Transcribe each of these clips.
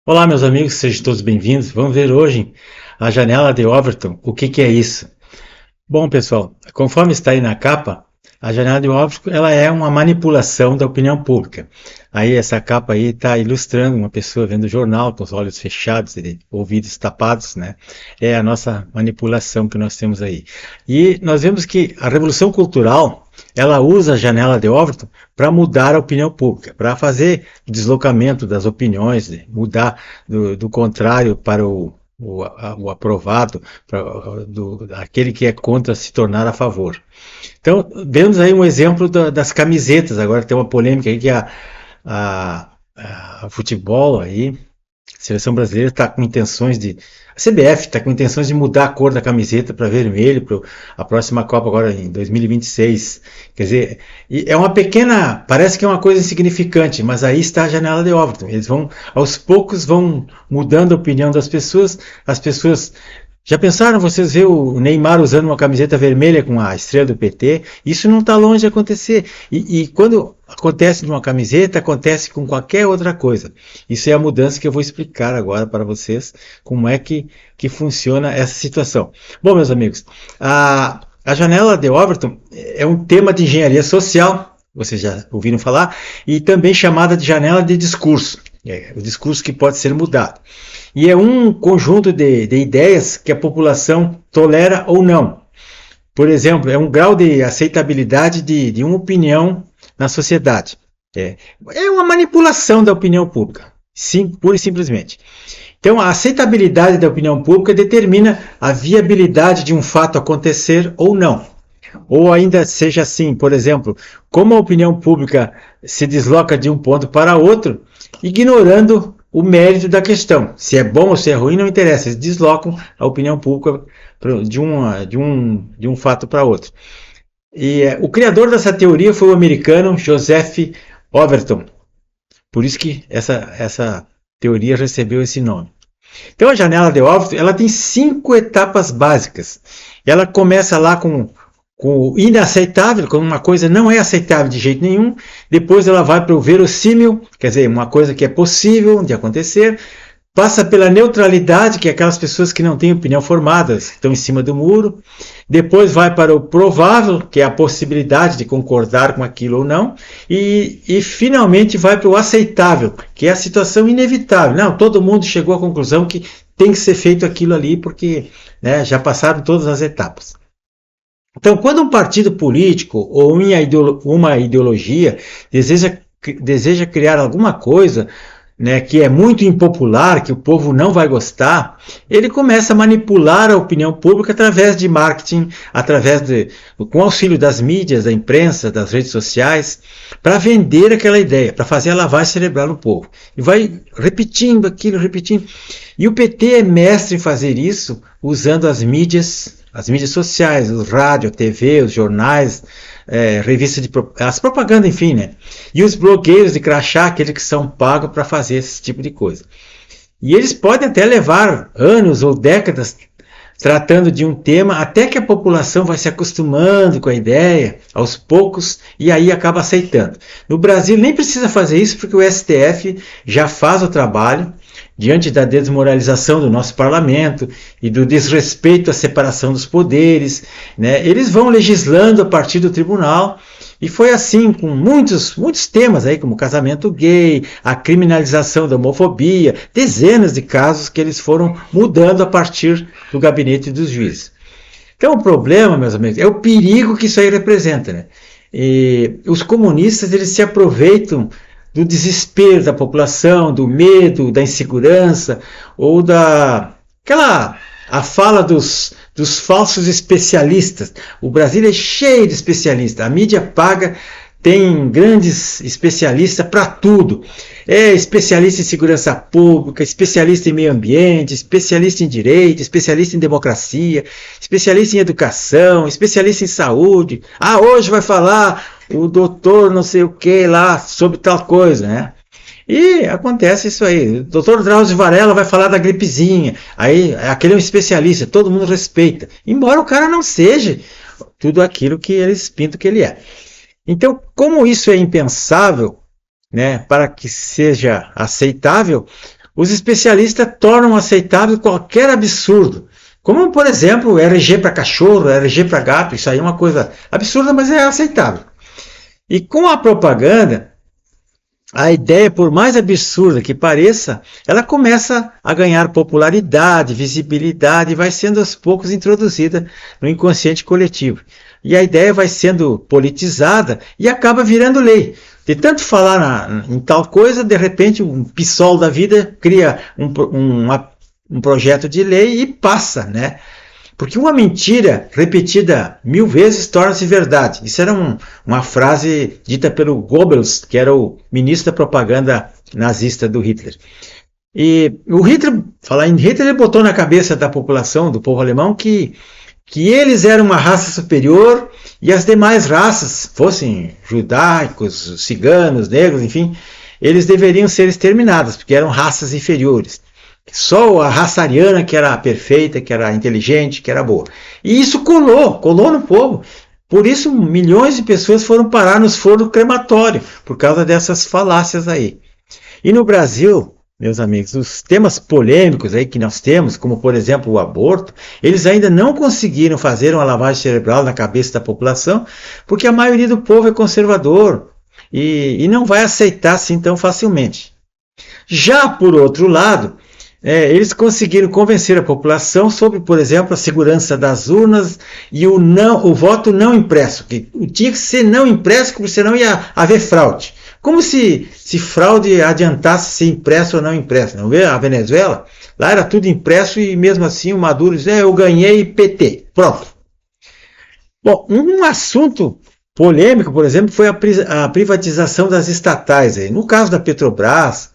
Olá, meus amigos, sejam todos bem-vindos. Vamos ver hoje a janela de Overton. O que é isso? Bom, pessoal, conforme está aí na capa, a janela de Overton ela é uma manipulação da opinião pública. Aí essa capa aí está ilustrando uma pessoa vendo o jornal com os olhos fechados e ouvidos tapados, né? É a nossa manipulação que nós temos aí. E nós vemos que a Revolução Cultural ela usa a janela de Overton para mudar a opinião pública, para fazer o deslocamento das opiniões, mudar do contrário para o aprovado, aquele que é contra se tornar a favor. Então, vemos aí um exemplo das camisetas. Agora tem uma polêmica aí que a futebol aí, a seleção brasileira está com intenções de. A CBF está com intenções de mudar a cor da camiseta para vermelho para a próxima Copa agora em 2026. Quer dizer, é uma pequena. Parece que é uma coisa insignificante, mas aí está a janela de Overton. Eles vão, aos poucos, vão mudando a opinião das pessoas. As pessoas. Já pensaram vocês ver o Neymar usando uma camiseta vermelha com a estrela do PT? Isso não está longe de acontecer. E quando acontece de uma camiseta, acontece com qualquer outra coisa. Isso é a mudança que eu vou explicar agora para vocês, como é que funciona essa situação. Bom, meus amigos, a janela de Overton é um tema de engenharia social, vocês já ouviram falar, e também chamada de janela de discurso. É o discurso que pode ser mudado. E é um conjunto de ideias que a população tolera ou não. Por exemplo, é um grau de aceitabilidade de uma opinião na sociedade. É uma manipulação da opinião pública, sim, pura e simplesmente. Então, a aceitabilidade da opinião pública determina a viabilidade de um fato acontecer ou não. Ou ainda seja assim, por exemplo, como a opinião pública se desloca de um ponto para outro, ignorando o mérito da questão. Se é bom ou se é ruim, não interessa. Eles deslocam a opinião pública de um fato para outro. E o criador dessa teoria foi o americano Joseph Overton. Por isso que essa teoria recebeu esse nome. Então a janela de Overton ela tem 5 etapas básicas. Ela começa lá com o inaceitável, quando uma coisa não é aceitável de jeito nenhum. Depois ela vai para o verossímil, quer dizer, uma coisa que é possível de acontecer. Passa pela neutralidade, que é aquelas pessoas que não têm opinião formada, que estão em cima do muro. Depois vai para o provável, que é a possibilidade de concordar com aquilo ou não. E finalmente vai para o aceitável, que é a situação inevitável. Não, todo mundo chegou à conclusão que tem que ser feito aquilo ali, porque já passaram todas as etapas. Então, quando um partido político ou uma ideologia deseja criar alguma coisa que é muito impopular, que o povo não vai gostar, ele começa a manipular a opinião pública através de marketing, com auxílio das mídias, da imprensa, das redes sociais, para vender aquela ideia, para fazer a lavagem cerebral no povo. E vai repetindo aquilo, repetindo. E o PT é mestre em fazer isso usando as mídias sociais, o rádio, a TV, os jornais, revistas as propagandas, enfim, né? E os blogueiros de crachá, aqueles que são pagos para fazer esse tipo de coisa. E eles podem até levar anos ou décadas tratando de um tema, até que a população vai se acostumando com a ideia, aos poucos, e aí acaba aceitando. No Brasil nem precisa fazer isso, porque o STF já faz o trabalho, diante da desmoralização do nosso parlamento e do desrespeito à separação dos poderes, eles vão legislando a partir do tribunal, e foi assim com muitos temas, aí, como casamento gay, a criminalização da homofobia, dezenas de casos que eles foram mudando a partir do gabinete dos juízes. Então o problema, meus amigos, é o perigo que isso aí representa. E os comunistas eles se aproveitam do desespero da população, do medo, da insegurança, ou a fala dos falsos especialistas. O Brasil é cheio de especialistas. A mídia paga tem grandes especialistas para tudo. É especialista em segurança pública, especialista em meio ambiente, especialista em direito, especialista em democracia, especialista em educação, especialista em saúde. Hoje vai falar o doutor não sei o que lá sobre tal coisa, né? E acontece isso aí. O doutor Drauzio Varela vai falar da gripezinha. Aí aquele é um especialista, todo mundo respeita. Embora o cara não seja tudo aquilo que eles pintam que ele é. Então, como isso é impensável, para que seja aceitável, os especialistas tornam aceitável qualquer absurdo. Como, por exemplo, RG para cachorro, RG para gato, isso aí é uma coisa absurda, mas é aceitável. E com a propaganda, a ideia, por mais absurda que pareça, ela começa a ganhar popularidade, visibilidade e vai sendo aos poucos introduzida no inconsciente coletivo. E a ideia vai sendo politizada e acaba virando lei. De tanto falar em tal coisa, de repente um PSOL da vida cria um projeto de lei e passa, né? Porque uma mentira repetida 1000 vezes torna-se verdade. Isso era uma frase dita pelo Goebbels, que era o ministro da propaganda nazista do Hitler. E o Hitler, falar em Hitler, ele botou na cabeça da população, do povo alemão, que eles eram uma raça superior e as demais raças, fossem judaicos, ciganos, negros, enfim, eles deveriam ser exterminadas, porque eram raças inferiores. Só a raça ariana que era perfeita, que era inteligente, que era boa. E isso colou no povo. Por isso milhões de pessoas foram parar nos fornos crematórios, por causa dessas falácias aí. E no Brasil, meus amigos, os temas polêmicos aí que nós temos, como por exemplo o aborto, eles ainda não conseguiram fazer uma lavagem cerebral na cabeça da população, porque a maioria do povo é conservador e não vai aceitar assim tão facilmente. Já por outro lado, eles conseguiram convencer a população sobre, por exemplo, a segurança das urnas e o voto não impresso, que tinha que ser não impresso, porque senão ia haver fraude. Como se fraude adiantasse ser impresso ou não impresso. Não vê a Venezuela? Lá era tudo impresso e mesmo assim o Maduro diz, eu ganhei PT. Pronto. Bom, um assunto polêmico, por exemplo, foi a privatização das estatais. No caso da Petrobras,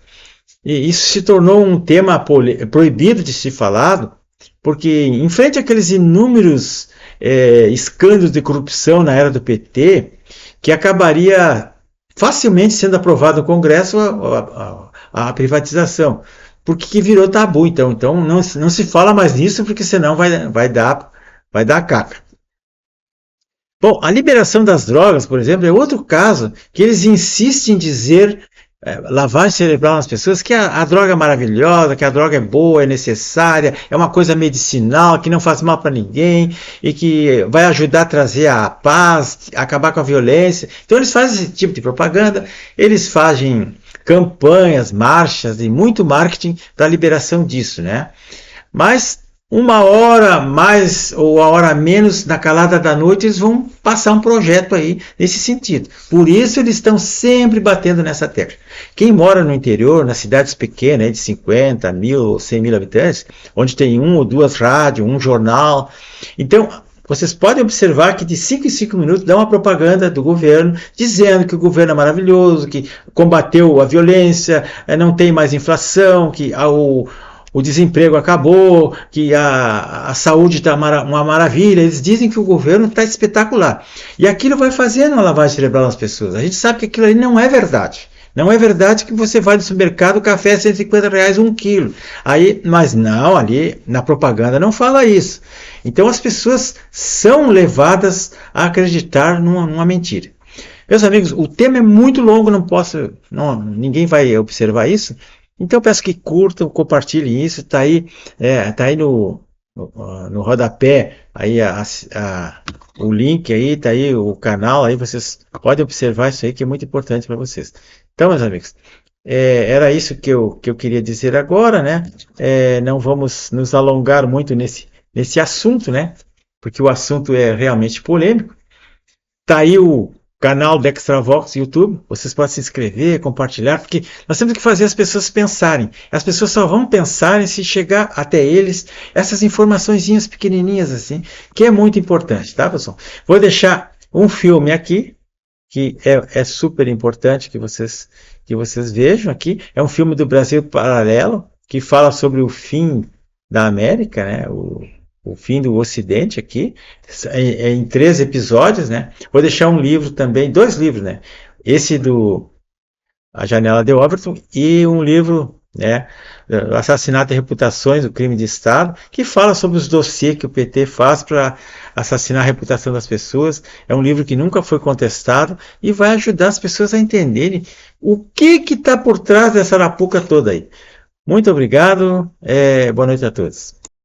e isso se tornou um tema proibido de ser falado, porque em frente àqueles inúmeros escândalos de corrupção na era do PT, que acabaria facilmente sendo aprovado no Congresso a privatização, porque virou tabu, então não se fala mais nisso, porque senão vai dar caca. Bom, a liberação das drogas, por exemplo, é outro caso que eles insistem em dizer lavagem cerebral nas pessoas, que a droga é maravilhosa, que a droga é boa, é necessária, é uma coisa medicinal, que não faz mal para ninguém e que vai ajudar a trazer a paz, acabar com a violência. Então eles fazem esse tipo de propaganda, eles fazem campanhas, marchas e muito marketing para a liberação disso, né? Mas uma hora mais ou a hora menos, na calada da noite, eles vão passar um projeto aí nesse sentido. Por isso eles estão sempre batendo nessa tecla. Quem mora no interior, nas cidades pequenas, de 50 mil ou 100 mil habitantes, onde tem 1 ou 2 rádios, um jornal, então vocês podem observar que de 5 em 5 minutos dá uma propaganda do governo dizendo que o governo é maravilhoso, que combateu a violência, não tem mais inflação, que o desemprego acabou, que a saúde está uma maravilha. Eles dizem que o governo está espetacular. E aquilo vai fazendo uma lavagem cerebral nas pessoas. A gente sabe que aquilo ali não é verdade. Não é verdade que você vai no supermercado, o café é R$150 1 quilo. Mas não, ali na propaganda não fala isso. Então as pessoas são levadas a acreditar numa mentira. Meus amigos, o tema é muito longo, ninguém vai observar isso. Então eu peço que curtam, compartilhem isso, está aí no rodapé aí o link aí, está aí o canal, aí vocês podem observar isso aí que é muito importante para vocês. Então, meus amigos, era isso que eu queria dizer agora, né? Não vamos nos alongar muito nesse assunto, né? Porque o assunto é realmente polêmico. Está aí o canal da Extravox YouTube, vocês podem se inscrever, compartilhar, porque nós temos que fazer as pessoas pensarem. As pessoas só vão pensar se chegar até eles essas informaçõezinhas pequenininhas assim, que é muito importante, tá, pessoal? Vou deixar um filme aqui, que é super importante que vocês vejam aqui. É um filme do Brasil Paralelo, que fala sobre o fim da América, né? O fim do Ocidente aqui, em 3 episódios, né? Vou deixar um livro também, 2 livros, né? Esse do A Janela de Overton e um livro, né? Assassinato e Reputações, o Crime de Estado, que fala sobre os dossiês que o PT faz para assassinar a reputação das pessoas. É um livro que nunca foi contestado e vai ajudar as pessoas a entenderem o que está por trás dessa arapuca toda aí. Muito obrigado, boa noite a todos.